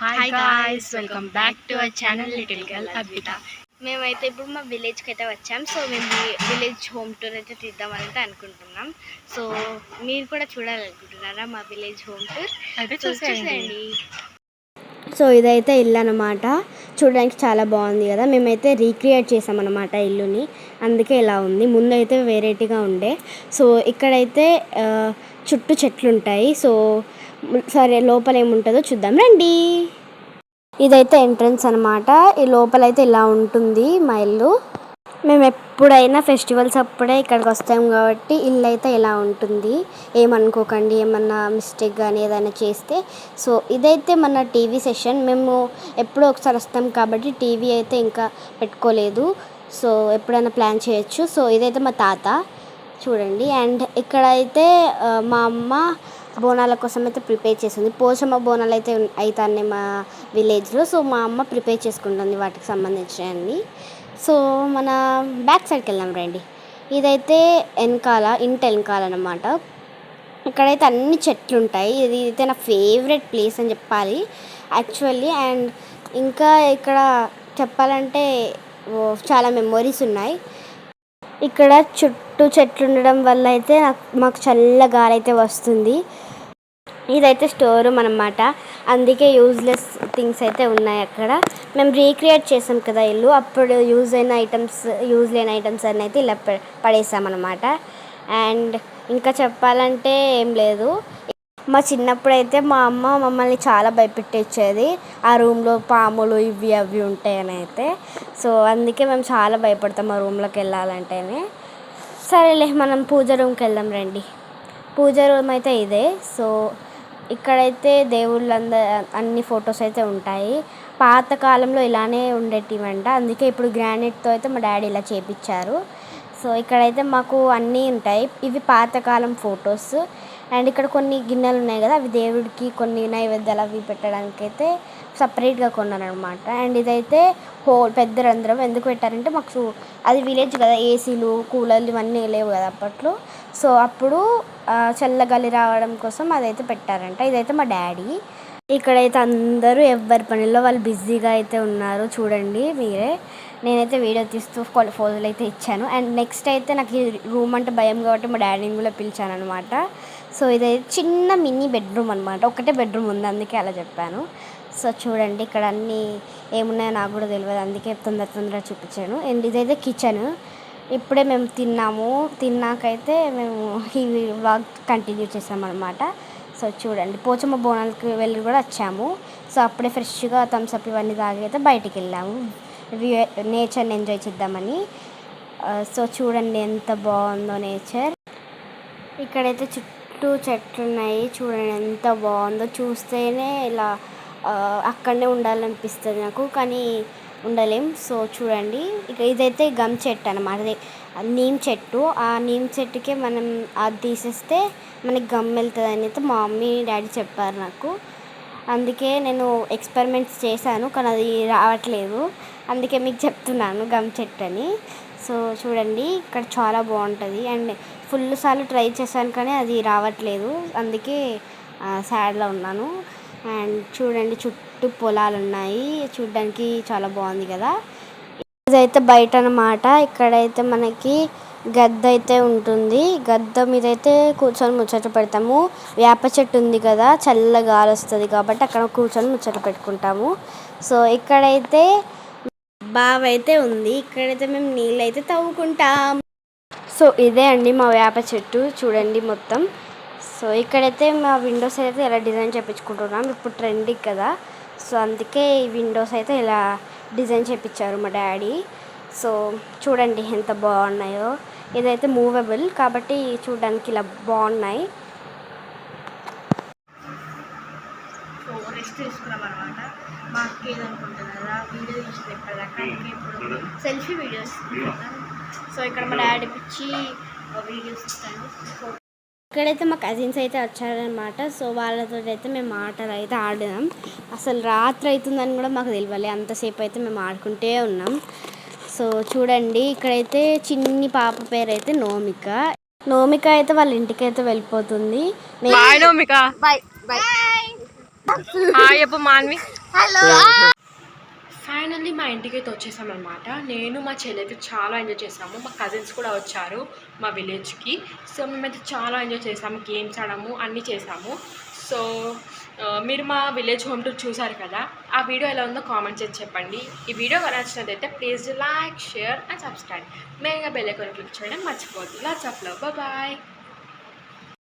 Hi guys, welcome back to our channel little girl Advitha. మేమైతే ఇప్పుడు మా విలేజ్కి అయితే వచ్చాం. సో మేము విలేజ్ హోమ్ టూర్ అయితే తీద్దామని అయితే అనుకుంటున్నాం. సో మీరు కూడా చూడాలనుకుంటున్నారా మా విలేజ్ హోమ్ టూర్? అయితే చూసేయండి. సో ఇదైతే ఇల్లు అనమాట. చూడడానికి చాలా బాగుంది కదా. మేమైతే రీక్రియేట్ చేసామన్నమాట ఇల్లుని, అందుకే ఇలా ఉంది. ముందు అయితే వెరైటీగా ఉండే. సో ఇక్కడైతే చుట్టూ చెట్లు ఉంటాయి. సో సరే లోపల ఏముంటుందో చూద్దాం రండి. ఇదైతే ఎంట్రన్స్ అనమాట. ఈ లోపలైతే ఇలా ఉంటుంది మా ఇల్లు. మేము ఎప్పుడైనా ఫెస్టివల్స్ అప్పుడే ఇక్కడికి వస్తాం కాబట్టి ఇల్లు అయితే ఇలా ఉంటుంది. ఏమనుకోకండి, ఏమన్నా మిస్టేక్ కానీ ఏదైనా చేస్తే. సో ఇదైతే మన టీవీ సెషన్. మేము ఎప్పుడో ఒకసారి వస్తాం కాబట్టి టీవీ అయితే ఇంకా పెట్టుకోలేదు. సో ఎప్పుడైనా ప్లాన్ చేయొచ్చు. సో ఇదైతే మా తాత చూడండి. అండ్ ఇక్కడైతే మా అమ్మ బోనాల కోసం అయితే ప్రిపేర్ చేస్తుంది. పోచమ్మ బోనాలు అయితే అవుతాయి మా విలేజ్లో. సో మా అమ్మ ప్రిపేర్ చేసుకుంటుంది వాటికి సంబంధించినవి. సో మన బ్యాక్ సైడ్కి వెళ్దాం రండి. ఇదైతే ఇంటి వెనకాల అనమాట. ఇక్కడైతే అన్ని చెట్లు ఉంటాయి. ఇది అయితే నా ఫేవరెట్ ప్లేస్ అని చెప్పాలి యాక్చువల్లీ. అండ్ ఇంకా ఇక్కడ చెప్పాలంటే చాలా మెమొరీస్ ఉన్నాయి. ఇక్కడ చుట్టూ చెట్లు ఉండడం వల్ల అయితే మాకు చల్ల గాలి అయితే వస్తుంది. ఇదైతే స్టోర్ రూమ్ అనమాట. అందుకే యూజ్లెస్ థింగ్స్ అయితే ఉన్నాయి అక్కడ. మేము రీక్రియేట్ చేసాం కదా ఇల్లు, అప్పుడు యూజ్ లేని ఐటమ్స్ అన్నీ అయితే ఇలా పడేసామన్నమాట. అండ్ ఇంకా చెప్పాలంటే ఏం లేదు. మా చిన్నప్పుడైతే మా అమ్మ మమ్మల్ని చాలా భయపెట్టించేది. ఆ రూమ్లో పాములు ఇవి అవి ఉంటాయని అయితే. సో అందుకే మేము చాలా భయపడతాం ఆ రూమ్లోకి వెళ్ళాలంటేనే. సరేలే మనం పూజ రూమ్కి వెళ్దాం రండి. పూజ రూమ్ అయితే ఇదే. సో ఇక్కడైతే అన్ని ఫొటోస్ అయితే ఉంటాయి. పాతకాలంలో ఇలానే ఉండేటివంట. అందుకే ఇప్పుడు గ్రానైట్తో అయితే మా డాడీ ఇలా చేపించారు. సో ఇక్కడైతే మాకు అన్నీ ఉంటాయి. ఇవి పాతకాలం ఫొటోస్. అండ్ ఇక్కడ కొన్ని గిన్నెలు ఉన్నాయి కదా, అవి దేవుడికి కొన్ని నైవేద్యాలు అవి పెట్టడానికి అయితే సపరేట్గా కొన్నాను అనమాట. అండ్ ఇదైతే పెద్ద రంధ్రం ఎందుకు పెట్టారంటే మాకు అది విలేజ్ కదా, ఏసీలు కూలర్లు ఇవన్నీ లేవు కదా అప్పట్లో. సో అప్పుడు చల్లగాలి రావడం కోసం అదైతే పెట్టారంట. ఇదైతే మా డాడీ. ఇక్కడైతే అందరూ ఎవరి పనిలో వాళ్ళు బిజీగా అయితే ఉన్నారు చూడండి మీరే. నేనైతే వీడియో తీస్తూ ఫోటోలు అయితే ఇచ్చాను. అండ్ నెక్స్ట్ అయితే నాకు ఈ రూమ్ అంటే భయం కాబట్టి మా డాడీని కూడా పిలిచాను అనమాట. సో ఇదైతే చిన్న మినీ బెడ్రూమ్ అనమాట. ఒకటే బెడ్రూమ్ ఉంది, అందుకే అలా చెప్పాను. సో చూడండి ఇక్కడ అన్నీ ఏమున్నాయో నాకు కూడా తెలియదు, అందుకే తొందరగా చూపించాను. అండ్ ఇదైతే కిచెన్. ఇప్పుడే మేము తిన్నాకైతే మేము ఈ వ్లాగ్ కంటిన్యూ చేసామన్నమాట. సో చూడండి పోచమ్మ బోనాలకి వెళ్ళి కూడా వచ్చాము. సో అప్పుడే ఫ్రెష్గా థమ్స్అప్ ఇవన్నీ తాగి అయితే బయటికి వెళ్ళాము నేచర్ని ఎంజాయ్ చేద్దామని. సో చూడండి ఎంత బాగుందో నేచర్. ఇక్కడైతే చుట్టూ చెట్లు ఉన్నాయి. చూడండి ఎంత బాగుందో. చూస్తేనే ఇలా అక్కడనే ఉండాలనిపిస్తుంది నాకు, కానీ ఉండలేం. సో చూడండి ఇదైతే గమ్ చెట్టు అనమాట, నీమ్ చెట్టు. ఆ నీమ్ చెట్టుకే మనం అది తీసేస్తే మనకి గమ్ వెళ్తుంది అని అయితే మా మమ్మీ డాడీ చెప్పారు నాకు. అందుకే నేను ఎక్స్పెరిమెంట్స్ చేశాను, కానీ అది రావట్లేదు. అందుకే మీకు చెప్తున్నాను గమ్ చెట్టు అని. సో చూడండి ఇక్కడ చాలా బాగుంటుంది. అండ్ ఫుల్ సార్లు ట్రై చేశాను కానీ అది రావట్లేదు, అందుకే సాడ్లో ఉన్నాను. అండ్ చూడండి చుట్టూ పొలాలు ఉన్నాయి, చూడడానికి చాలా బాగుంది కదా. ఇదైతే బయట అన్నమాట. ఇక్కడైతే మనకి గద్ద అయితే ఉంటుంది. గద్ద మీద అయితే కూర్చొని ముచ్చట పెడతాము. వేప చెట్టు ఉంది కదా, చల్ల గాలి వస్తుంది కాబట్టి అక్కడ కూర్చొని ముచ్చట పెట్టుకుంటాము. సో ఇక్కడైతే బావి అయితే ఉంది. ఇక్కడైతే మేము నీళ్ళు అయితే తవ్వుకుంటాం. సో ఇదే అండి మా వేప చెట్టు చూడండి మొత్తం. సో ఇక్కడైతే మా విండోస్ అయితే ఇలా డిజైన్ చేయించుకుంటున్నాం, ఇప్పుడు ట్రెండింగ్ కదా. సో అందుకే ఈ విండోస్ అయితే ఇలా డిజైన్ చేయించారు మా డాడీ. సో చూడండి ఎంత బాగున్నాయో. ఇదైతే మూవబుల్ కాబట్టి చూడడానికి ఇలా బాగున్నాయి. సో రెస్ట్ తీసుకున్నాం అనమాట. మా అక్క ఏదనుకుంటుంది కదా, వీడియో తీసి పెట్టాలి ఇప్పుడు సెల్ఫీ వీడియోస్. సో ఇక్కడ మా డాడీ పిచ్చి వీడియోస్ ఇస్తాను. సో ఇక్కడైతే మా కజిన్స్ అయితే వచ్చారనమాట. సో వాళ్ళతో అయితే మేము ఆటలు అయితే ఆడినాం. అసలు రాత్రి అవుతుందని కూడా మాకు తెలియాలి, అంతసేపు అయితే మేము ఆడుకుంటే ఉన్నాం. సో చూడండి ఇక్కడైతే చిన్ని పాప పేరు అయితే నోమిక అయితే వాళ్ళ ఇంటికి అయితే వెళ్ళిపోతుంది. Nomika bye bye. Manvi finally మా ఇంటికి అయితే వచ్చేసామన్నమాట. నేను మా చెల్లి అయితే చాలా ఎంజాయ్ చేసాము. మా కజిన్స్ కూడా వచ్చారు మా విలేజ్కి. సో మేమైతే చాలా ఎంజాయ్ చేసాము, గేమ్స్ ఆడాము, అన్నీ చేసాము. సో మీరు మా విలేజ్ హోమ్ టూర్ చూసారు కదా, ఆ వీడియో ఎలా ఉందో కామెంట్ చేసి చెప్పండి. ఈ వీడియో నచ్చినట్లయితే please like, share and subscribe. మెయిన్గా బెల్ ఐకాన్ క్లిక్ చేయడం మర్చిపోవద్దు. Lots of love, bye.